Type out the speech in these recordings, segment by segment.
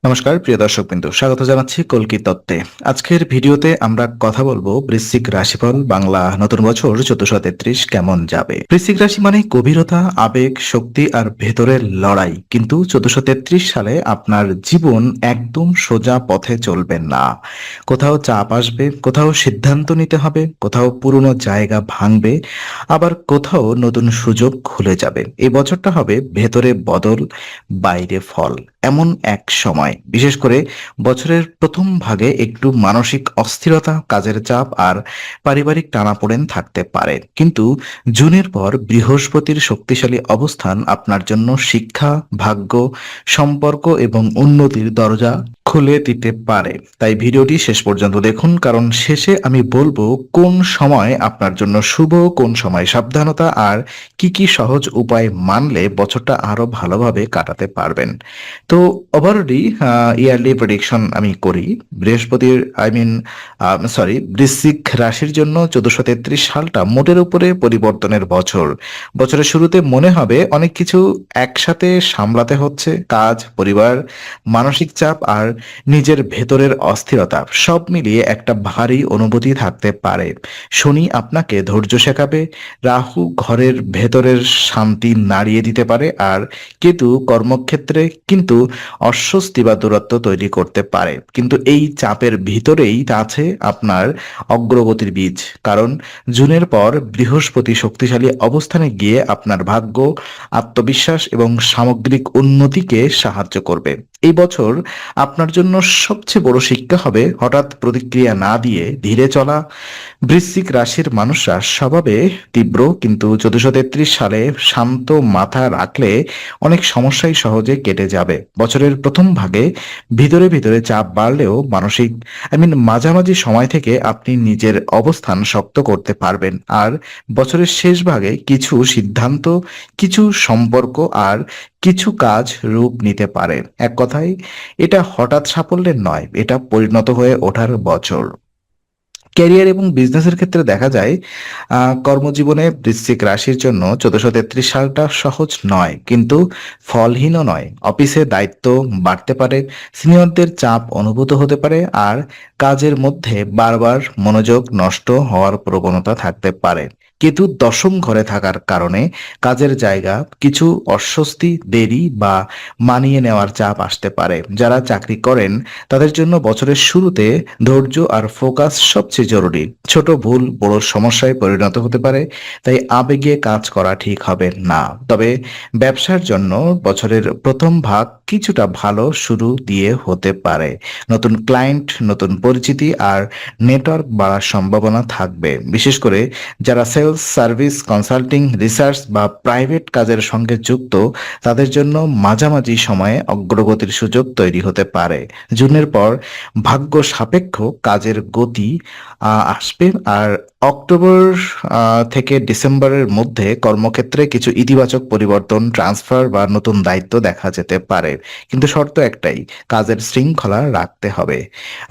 নমস্কার প্রিয় দর্শকবৃন্দ, স্বাগত জানাচ্ছি কল্কি তত্ত্বে। আজকের ভিডিওতে আমরা কথা বলবো বৃশ্চিক রাশিফল বাংলা নতুন বছর 1433 কেমন যাবে। বৃশ্চিক রাশি মানে গভীরতা, আবেগ, শক্তি আর ভেতরের লড়াই। কিন্তু 1433 সালে আপনার জীবন একদম সোজা পথে চলবে না। কোথাও চাপ আসবে, কোথাও সিদ্ধান্ত নিতে হবে, কোথাও পুরনো জায়গা ভাঙবে, আবার কোথাও নতুন সুযোগ খুলে যাবে। এই বছরটা হবে ভেতরে বদল, বাইরে ফল এমন এক সময়। বিশেষ করে বছরের প্রথম ভাগে একটু মানসিক অস্থিরতা, কাজের চাপ আর পারিবারিক টানাপোড়েন থাকতে পারে। কিন্তু জুনের পর বৃহস্পতির শক্তিশালী অবস্থান আপনার জন্য শিক্ষা, ভাগ্য, সম্পর্ক এবং উন্নতির দরজা খুলে দিতে পারে। তাই ভিডিওটি শেষ পর্যন্ত দেখুন, কারণ শেষে আমি বলবো কোন সময় আপনার জন্য শুভ, কোন সময় সাবধানতা আর কি কি সহজ উপায় মানলে বছরটা আরো ভালোভাবে কাটাতে পারবেন। তো ওভারঅলি ইয়ারলি প্রেডিকশন আমি করি। বৃহস্পতির বৃশ্চিক রাশির জন্য 1433 সালটা মোটের উপরে পরিবর্তনের বছর। বছরের শুরুতে মনে হবে অনেক কিছু একসাথে সামলাতে হচ্ছে, কাজ, পরিবার, মানসিক চাপ আর নিজের ভেতরের অস্থিরতা সব মিলিয়ে একটা ভারী অনুভূতি থাকতে পারে। শনি আপনাকে ধৈর্য শেখাবে, রাহু ঘরের ভেতরের শান্তি নাড়িয়ে দিতে পারে, আর কেতু কর্মক্ষেত্রে কিন্তু অস্বস্তি বা দূরত্ব তৈরি করতে পারে। কিন্তু এই চাপের ভিতরেই আছে আপনার অগ্রগতির বীজ। কারণ জুনের পর বৃহস্পতি শক্তিশালী অবস্থানে গিয়ে আপনার ভাগ্য, আত্মবিশ্বাস এবং সামগ্রিক উন্নতিকে সাহায্য করবে। এই বছর আপনার জন্য সবচেয়ে বড় শিক্ষা হবে হঠাৎ প্রতিক্রিয়া না দিয়ে ধীরে চলা। বৃশ্চিক রাশির মানুষরা স্বভাবে তীব্র, কিন্তু 1433 সালে শান্ত মাথা রাখলে অনেক সমস্যাই সহজে কেটে যাবে। বছরের প্রথম ভাগে ভিতরে ভিতরে চাপ বাড়লেও মাঝামাঝি সময় থেকে আপনি নিজের অবস্থান শক্ত করতে পারবেন। আর বছরের শেষ ভাগে কিছু সিদ্ধান্ত, কিছু সম্পর্ক আর কিছু কাজ রূপ নিতে পারে। এক কথায়, এটা হঠাৎ সাফল্যের নয়, এটা পরিণত হয়ে ওঠার বছর। ক্যারিয়ার এবং বিজনেসের ক্ষেত্রে দেখা যায় কর্মজীবনে বৃশ্চিক রাশির জন্য 1433 সালটা সহজ নয়, কিন্তু ফলহীনও নয়। অফিসে দায়িত্ব বাড়তে পারে, সিনিয়রদের চাপ অনুভূত হতে পারে, আর কাজের মধ্যে বারবার মনোযোগ নষ্ট হওয়ার প্রবণতা থাকতে পারে। কেতু দশম ঘরে থাকার কারণে কাজের জায়গা কিছু অস্বস্তি, দেরি বা মানিয়ে নেওয়ার চাপ আসতে পারে। যারা চাকরি করেন তাদের জন্য বছরের শুরুতে ধৈর্য আর ফোকাস সবচেয়ে জরুরি। ছোট ভুল বড় সমস্যায় পরিণত হতে পারে, তাই আবেগে কাজ করা ঠিক হবে না। তবে ব্যবসার জন্য বছরের প্রথম ভাগ কিছুটা ভালো শুরু দিয়ে হতে পারে। নতুন ক্লায়েন্ট, নতুন পরিচিতি আর নেটওয়ার্ক বাড়ার সম্ভাবনা থাকবে। বিশেষ করে যারা সেলস, সার্ভিস, কনসাল্টিং, রিসার্চ বা প্রাইভেট কাজের সঙ্গে যুক্ত, তাদের জন্য মাঝামাঝি সময়ে অগ্রগতির সুযোগ তৈরি হতে পারে। জুনের পর ভাগ্য সাপেক্ষ কাজের গতি আসবে, আর অক্টোবর থেকে ডিসেম্বরের মধ্যে কর্মক্ষেত্রে কিছু ইতিবাচক পরিবর্তন, ট্রান্সফার বা নতুন দায়িত্ব দেখা যেতে পারে। কিন্তু শর্ত একটাই, কাজের শৃঙ্খলা রাখতে হবে।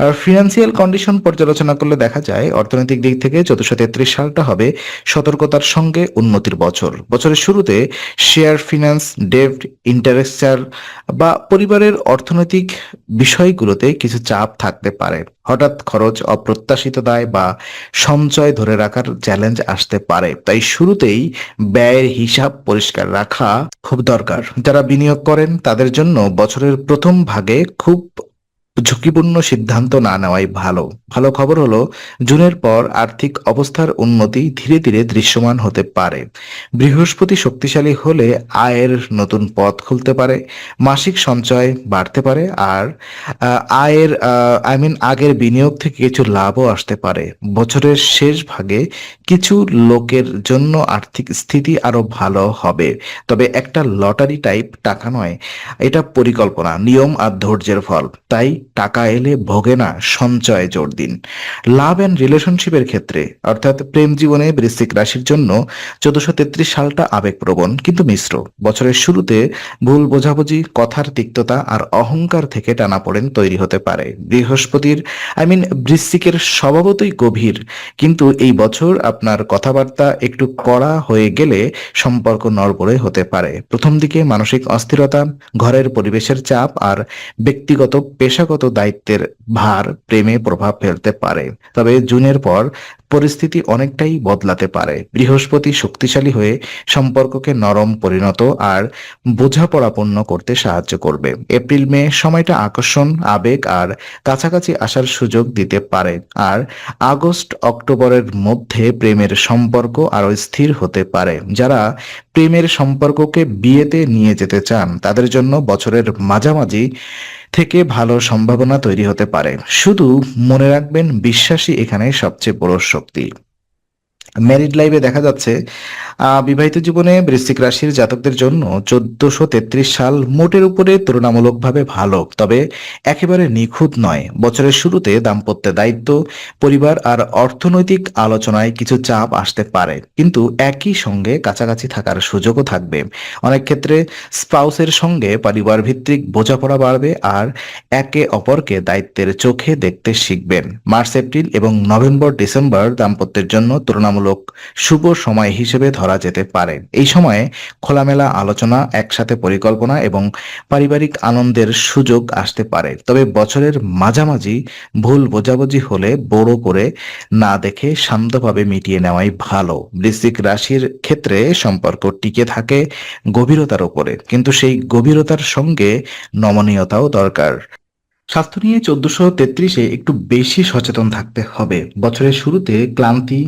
আর ফিনান্সিয়াল কন্ডিশন পর্যালোচনা করলে দেখা যায় অর্থনৈতিক দিক থেকে 1433 সালটা হবে সতর্কতার সঙ্গে উন্নতির বছর। বছরের শুরুতে শেয়ার, ফিনান্স, ডেব্ট, ইন্টারেস্ট বা পরিবারের অর্থনৈতিক বিষয়গুলোতে কিছু চাপ থাকতে পারে। হঠাৎ খরচ, অপ্রত্যাশিত দায় বা সঞ্চয় ধরে রাখার চ্যালেঞ্জ আসতে পারে। তাই শুরুতেই ব্যয়ের হিসাব পরিষ্কার রাখা খুব দরকার। যারা বিনিয়োগ করেন তাদের জন্য বছরের প্রথম ভাগে খুব ঝুঁকিপূর্ণ সিদ্ধান্ত না নেওয়াই ভালো। ভালো খবর হলো জুনের পর আর্থিক অবস্থার উন্নতি ধীরে ধীরে দৃশ্যমান হতে পারে। বৃহস্পতি শক্তিশালী হলে আয়ের নতুন পথ খুলতে পারে, মাসিক সঞ্চয় বাড়তে পারে, আর আগের বিনিয়োগ থেকে কিছু লাভও আসতে পারে। বছরের শেষ ভাগে কিছু লোকের জন্য আর্থিক স্থিতি আরো ভালো হবে। তবে একটা লটারি টাইপ টাকা নয়, এটা পরিকল্পনা, নিয়ম আর ধৈর্যের ফল। তাই টাকা এলে ভোগে না, সঞ্চয়ে জোর দিন। লাভ অ্যান্ড রিলেশনশিপের ক্ষেত্রে অর্থাৎ প্রেম জীবনে বৃশ্চিক রাশির জন্য 1433 সালটা আবেগপ্রবণ কিন্তু মিশ্র। বছরের শুরুতে ভুল বোঝাবুঝি, কথার তিক্ততা আর অহংকার থেকে টানাপোড়েন তৈরি হতে পারে। বৃশ্চিকের স্বভাবতই গভীর, কিন্তু এই বছর আপনার কথাবার্তা একটু কড়া হয়ে গেলে সম্পর্ক নড়বড়ে হতে পারে। প্রথম দিকে মানসিক অস্থিরতা, ঘরের পরিবেশের চাপ আর ব্যক্তিগত পেশাগত দায়িত্বের ভার প্রেমে প্রভাব ফেলতে পারে। তবে জুনের পর পরিস্থিতি অনেকটাই বদলাতে পারে। বৃহস্পতি শক্তিশালী হয়ে সম্পর্ককে নরম, পরিণত আর বোঝাপড়াপূর্ণ করতে সাহায্য করবে। এপ্রিল মে সময়টা আকর্ষণ, আবেগ আর কাছাকাছি আসার সুযোগ দিতে পারে। আর আগস্ট অক্টোবরের মধ্যে প্রেমের সম্পর্ক আরো স্থির হতে পারে। যারা প্রেমের সম্পর্ককে বিয়েতে নিয়ে যেতে চান তাদের জন্য বছরের মাঝামাঝি থেকে ভালো সম্ভাবনা তৈরি হতে পারে। শুধু মনে রাখবেন, বিশ্বাসই এখানে সবচেয়ে বড় শক্তি। ম্যারিড লাইফে দেখা যাচ্ছে বিবাহিত জীবনে বৃশ্চিক রাশির জাতকদের জন্য 1433 সাল মোটের উপরে তুলনামূলকভাবে ভালো, তবে একেবারে নিখুঁত নয়। বছরের শুরুতে দাম্পত্যে দায়িত্ব, পরিবার আর অর্থনৈতিক আলোচনায় কিছু চাপ আসতে পারে, কিন্তু একই সঙ্গে কাছাকাছি থাকার সুযোগও থাকবে। অনেক ক্ষেত্রে স্পাউসের সঙ্গে পরিবার ভিত্তিক বোঝাপড়া বাড়বে আর একে অপরকে দায়িত্বের চোখে দেখতে শিখবেন। মার্চ, এপ্রিল এবং নভেম্বর, ডিসেম্বর দাম্পত্যের জন্য তুলনামূলক শুভ সময় হিসেবে ধরা যেতে পারে। এই সময়ে খোলামেলা আলোচনা, একসাথে পরিকল্পনা এবং পারিবারিক আনন্দের সুযোগ আসতে পারে। তবে বছরের মাঝামাঝি ভুল বোঝাবুঝি হলে বড় করে না দেখে শান্তভাবে মিটিয়ে নেওয়াই ভালো। বৃশ্চিক রাশির ক্ষেত্রে সম্পর্ক টিকে থাকে গভীরতার উপরে, কিন্তু সেই গভীরতার সঙ্গে নমনীয়তাও দরকার। স্বাস্থ্য নিয়ে 1433-এ একটু বেশি সচেতন থাকতে হবে। বছরের শুরুতে ক্লান্তি,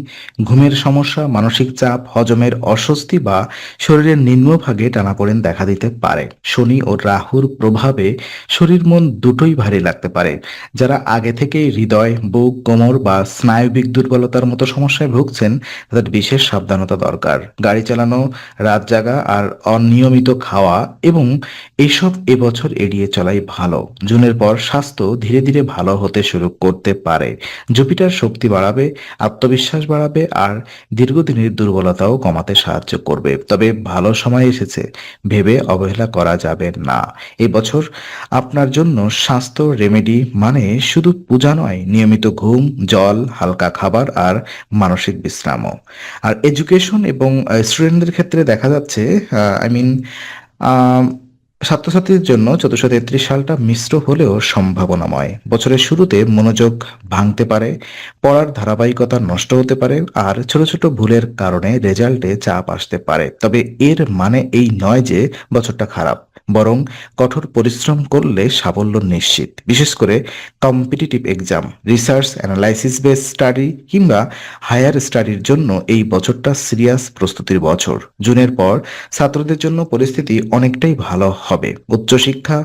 ঘুমের সমস্যা, মানসিক চাপ, হজমের অস্বস্তি বা শরীরের নিম্নভাগে টানাপোড়েন দেখা দিতে পারে। শনি ও রাহুর প্রভাবে শরীর মন দুটোই ভারী লাগতে পারে। যারা আগে থেকেই হৃদয়, বুক, কোমর বা স্নায়বিক দুর্বলতার মতো সমস্যায় ভুগছেন তাদের বিশেষ সাবধানতা দরকার। গাড়ি চালানো, রাত জাগা আর অনিয়মিত খাওয়া এবং এসব এবছর এড়িয়ে চলাই ভালো। জুনের পর স্বাস্থ্য ধীরে ধীরে ভালো হতে শুরু করতে পারে। জুপিটার শক্তি বাড়াবে, আত্মবিশ্বাস বাড়াবে আর দীর্ঘদিনের দুর্বলতাও কমাতে সাহায্য করবে। তবে ভালো সময় এসেছে, ভেবে অবহেলা করা যাবে না। এই বছর আপনার জন্য স্বাস্থ্য রেমেডি মানে শুধু পূজা নয়, নিয়মিত ঘুম, জল, হালকা খাবার আর মানসিক বিশ্রামও। আর এডুকেশন এবং স্টুডেন্টদের ক্ষেত্রে দেখা যাচ্ছে আই মিন ছাত্রছাত্রীদের জন্য 1433 সালটা মিশ্র হলেও সম্ভাবনাময়। বছরের শুরুতে মনোযোগ ভাঙতে পারে, পড়ার ধারাবাহিকতা নষ্ট হতে পারে আর ছোট ছোট ভুলের কারণে রেজাল্টে চাপ আসতে পারে। তবে এর মানে এই নয় যে বছরটা খারাপ, বরং কঠোর পরিশ্রম করলে সাফল্য নিশ্চিত। বিশেষ করে competitive exam, research, analysis base study কিংবা হায়ার স্টাডির জন্য এই বছরটা সিরিয়াস প্রস্তুতির বছর। জুনের পর ছাত্রদের জন্য পরিস্থিতি অনেকটাই ভালো হবে। উচ্চশিক্ষা,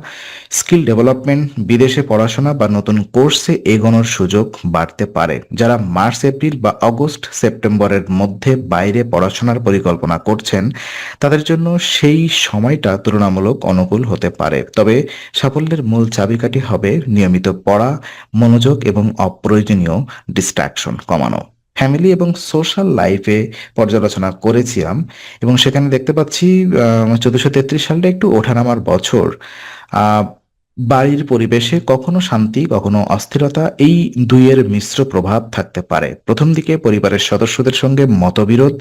স্কিল ডেভেলপমেন্ট, বিদেশে পড়াশোনা বা নতুন কোর্সে এগোনোর সুযোগ বাড়তে পারে। যারা মার্চ, এপ্রিল বা অগস্ট, সেপ্টেম্বরের মধ্যে বাইরে পড়াশোনার পরিকল্পনা করছেন তাদের জন্য সেই সময়টা তুলনামূলক অনুকূল হতে পারে। তবে সাফল্যের মূল চাবিকাঠি হবে নিয়মিত পড়া, মনোযোগ এবং অপ্রয়োজনীয় ডিস্ট্রাকশন কমানো। ফ্যামিলি এবং সোশ্যাল লাইফে পর্যালোচনা করেছিলাম এবং সেখানে দেখতে পাচ্ছি 1433 সালটা একটু ওঠানামার বছর। আহ, বাড়ির পরিবেশে কখনো শান্তি, কখনো অস্থিরতা, এই দুইয়ের মিশ্র প্রভাব থাকতে পারে। প্রথম দিকে পরিবারের সদস্যদের সঙ্গে মতবিরোধ,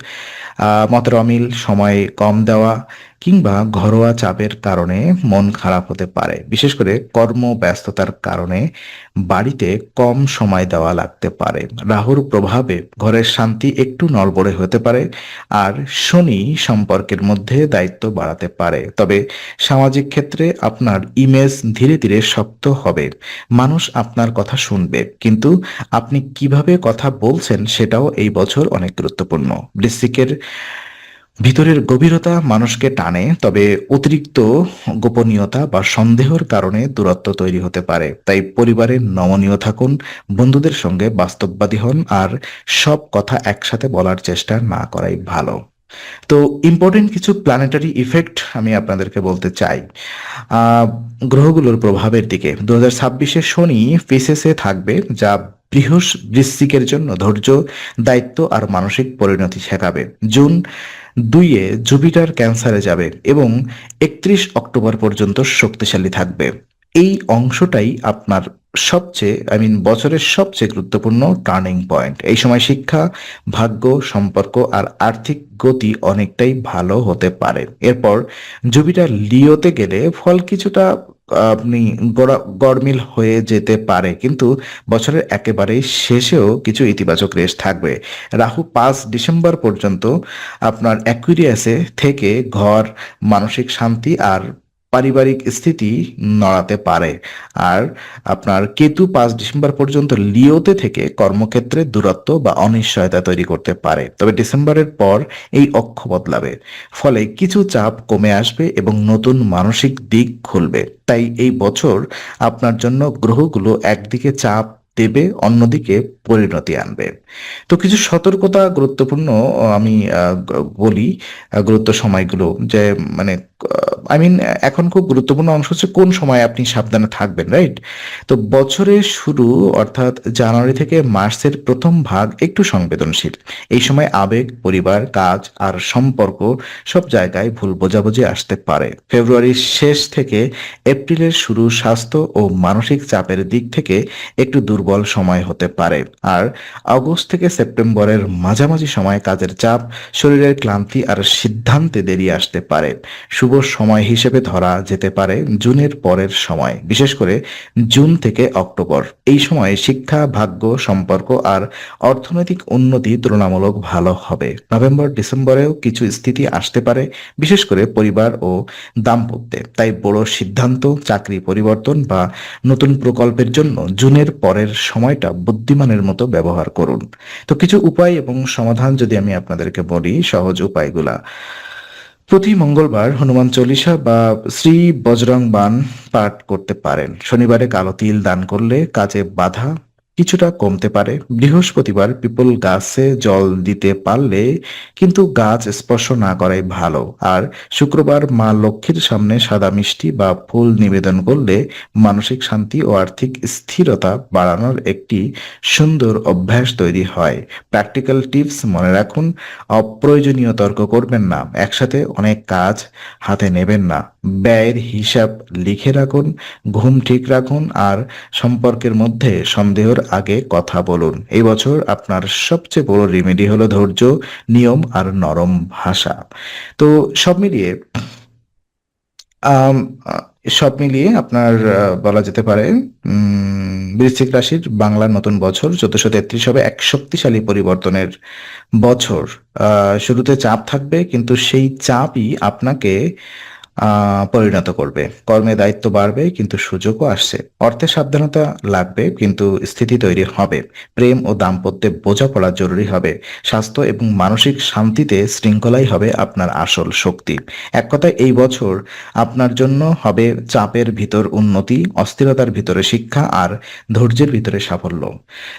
মতের অমিল, সময় কম দেওয়া কিংবা ঘরোয়া চাপের কারণে মন খারাপ হতে পারে। বিশেষ করে কর্মব্যস্ততার কারণে বাড়িতে কম সময় দেওয়া লাগতে পারে। রাহুর প্রভাবে ঘরের শান্তি একটু নড়বড়ে হতে পারে আর শনি সম্পর্কের মধ্যে দায়িত্ব বাড়াতে পারে। তবে সামাজিক ক্ষেত্রে আপনার ইমেজ ধীরে ধীরে শক্ত হবে। মানুষ আপনার কথা শুনবে, কিন্তু আপনি কিভাবে কথা বলছেন সেটাও এই বছর অনেক গুরুত্বপূর্ণ। বৃশ্চিকের ভিতরের গভীরতা মানুষকে টানে, তবে অতিরিক্ত গোপনীয়তা বা সন্দেহের কারণে দূরত্ব তৈরি হতে পারে। তাই পরিবারে নমনীয় থাকুন, বন্ধুদের সঙ্গে বাস্তববাদী হন আর সব কথা একসাথে বলার চেষ্টা না করাই ভালো। তো ইম্পর্টেন্ট কিছু প্ল্যানেটারি ইফেক্ট আমি আপনাদেরকে বলতে চাই। আহ, গ্রহগুলোর প্রভাবের দিকে 2026-এ শনি ফিসেসে থাকবে, যা বৃশ্চিকের জন্য ধৈর্য, দায়িত্ব আর মানসিক পরিণতি শেখাবে। জুন 2-এ জুপিটার ক্যান্সারে যাবে এবং 31 অক্টোবর পর্যন্ত শক্তিশালী থাকবে। এই অংশটাই আপনার বছরের সবচেয়ে গুরুত্বপূর্ণ টার্নিং পয়েন্ট। এই সময় শিক্ষা, ভাগ্য, সম্পর্ক আর আর্থিক গতি অনেকটাই ভালো হতে পারে। এরপর জুপিটার লিওতে গেলে ফল কিছুটা আপনি গড়মিল হয়ে যেতে পারে, কিন্তু বছরের একেবারে শেষেও কিছু ইতিবাচক রেশ থাকবে। রাহু 5 ডিসেম্বর পর্যন্ত আপনার অ্যাকুইরিয়াসে থেকে ঘর, মানসিক শান্তি আর পারিবারিক স্থিতি নড়াতে পারে। আর আপনার কেতু 5 ডিসেম্বর পর্যন্ত লিওতে থেকে কর্মক্ষেত্রে দূরত্ব বা অনিশ্চয়তা তৈরি করতে পারে। তবে ডিসেম্বরের পর এই অক্ষ বদলাবে, ফলে কিছু চাপ কমে আসবে এবং নতুন মানসিক দিক খুলবে। তাই এই বছর আপনার জন্য গ্রহগুলো একদিকে চাপ দেবে, অন্যদিকে পরিণতি আনবে। তো কিছু সতর্কতা গুরুত্বপূর্ণ আমি বলি। গুরুত্ব সময়গুলো যে মানে এখন খুব গুরুত্বপূর্ণ অংশ হচ্ছে কোন সময় আপনি সাবধানে থাকবেন, রাইট? তো বছরের শুরু অর্থাৎ জানুয়ারি থেকে মার্চের প্রথম ভাগ একটু সংবেদনশীল। এই সময় আবেগ, পরিবার, কাজ আর সম্পর্ক সব জায়গায় ভুল বোঝাবুঝি আসতে পারে। ফেব্রুয়ারির শেষ থেকে এপ্রিলের শুরু স্বাস্থ্য ও মানসিক চাপের দিক থেকে একটু দুর্বল সময় হতে পারে। আর আগস্ট থেকে সেপ্টেম্বরের মাঝামাঝি সময় কাজের চাপ, শরীরের ক্লান্তি আর সিদ্ধান্তে দেরি আসতে পারে। শুভ সময় হিসেবে ধরা যেতে পারে জুনের পরের সময়, বিশেষ করে জুন থেকে অক্টোবর। এই সময়ে শিক্ষা, ভাগ্য, সম্পর্ক আর অর্থনৈতিক উন্নতি তুলনামূলক ভালো হবে। নভেম্বর ডিসেম্বরেও কিছু স্থিতি আসতে পারে, বিশেষ করে পরিবার ও দাম্পত্যে। তাই বড় সিদ্ধান্ত, চাকরি পরিবর্তন বা নতুন প্রকল্পের জন্য জুনের পরের সময়টা বুদ্ধিমানের মতো ব্যবহার করুন। তো কিছু উপায় এবং সমাধান যদি আমি আপনাদেরকে বলি, সহজ উপায়গুলা: প্রতি মঙ্গলবার হনুমান চল্লিশা বা শ্রী বজরং বাণ পাঠ করতে পারেন। শনিবারে কালো তিল দান করলে কাজে বাধা কিছুটা কমতে পারে। বৃহস্পতিবার পিপল গাছে জল দিতে পারলে, কিন্তু গাছ স্পর্শ না করাই ভালো। আর শুক্রবার মা লক্ষ্মীর সামনে সাদা মিষ্টি বা ফুল নিবেদন করলে মানসিক শান্তি ও আর্থিক স্থিরতা বাড়ানোর একটি সুন্দর অভ্যাস তৈরি হয়। প্র্যাকটিক্যাল টিপস মনে রাখুন: অপ্রয়োজনীয় তর্ক করবেন না, একসাথে অনেক কাজ হাতে নেবেন না, ব্যয়ের হিসাব লিখে রাখুন, ঘুম ঠিক রাখুন আর সম্পর্কের মধ্যে সন্দেহের আগে কথা বলুন। এই বছর আপনার সবচেয়ে বড় রেমেডি হলো ধৈর্য, নিয়ম আর নরম ভাষা। তো সব মিলিয়ে আম, আহ, সব মিলিয়ে আপনার বলা যেতে পারে বৃশ্চিক রাশির বাংলার নতুন বছর 1433 হবে এক শক্তিশালী পরিবর্তনের বছর। শুরুতে চাপ থাকবে, কিন্তু সেই চাপই আপনাকে পরিণত করবে। কর্মে দায়িত্ব বাড়বে, কিন্তু সুযোগও আসছে। অর্থে সাবধানতা লাগবে, কিন্তু স্থিতি তৈরি হবে। প্রেম ও দাম্পত্যে বোঝাপড়া জরুরি হবে। স্বাস্থ্য এবং মানসিক শান্তিতে শৃঙ্খলাই হবে আপনার আসল শক্তি। এক কথায় এই বছর আপনার জন্য হবে চাপের ভিতর উন্নতি, অস্থিরতার ভিতরে শিক্ষা আর ধৈর্যের ভিতরে সাফল্য।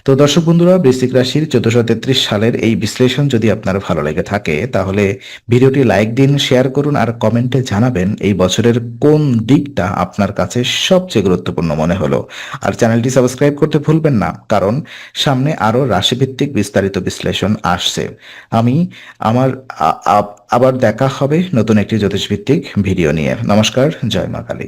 তো দর্শক বন্ধুরা, বৃশ্চিক রাশির 1433 সালের এই বিশ্লেষণ যদি আপনার ভালো লেগে থাকে, তাহলে ভিডিওটি লাইক দিন, শেয়ার করুন আর কমেন্টে জানাবেন এই বছরের কোন দিকটা আপনার কাছে সবচেয়ে গুরুত্বপূর্ণ মনে হলো। আর চ্যানেলটি সাবস্ক্রাইব করতে ভুলবেন না, কারণ সামনে আরো রাশিভিত্তিক বিস্তারিত বিশ্লেষণ আসছে। আমি আমার আবার দেখা হবে নতুন একটি জ্যোতিষভিত্তিক ভিডিও নিয়ে। নমস্কার, জয় মা কালী।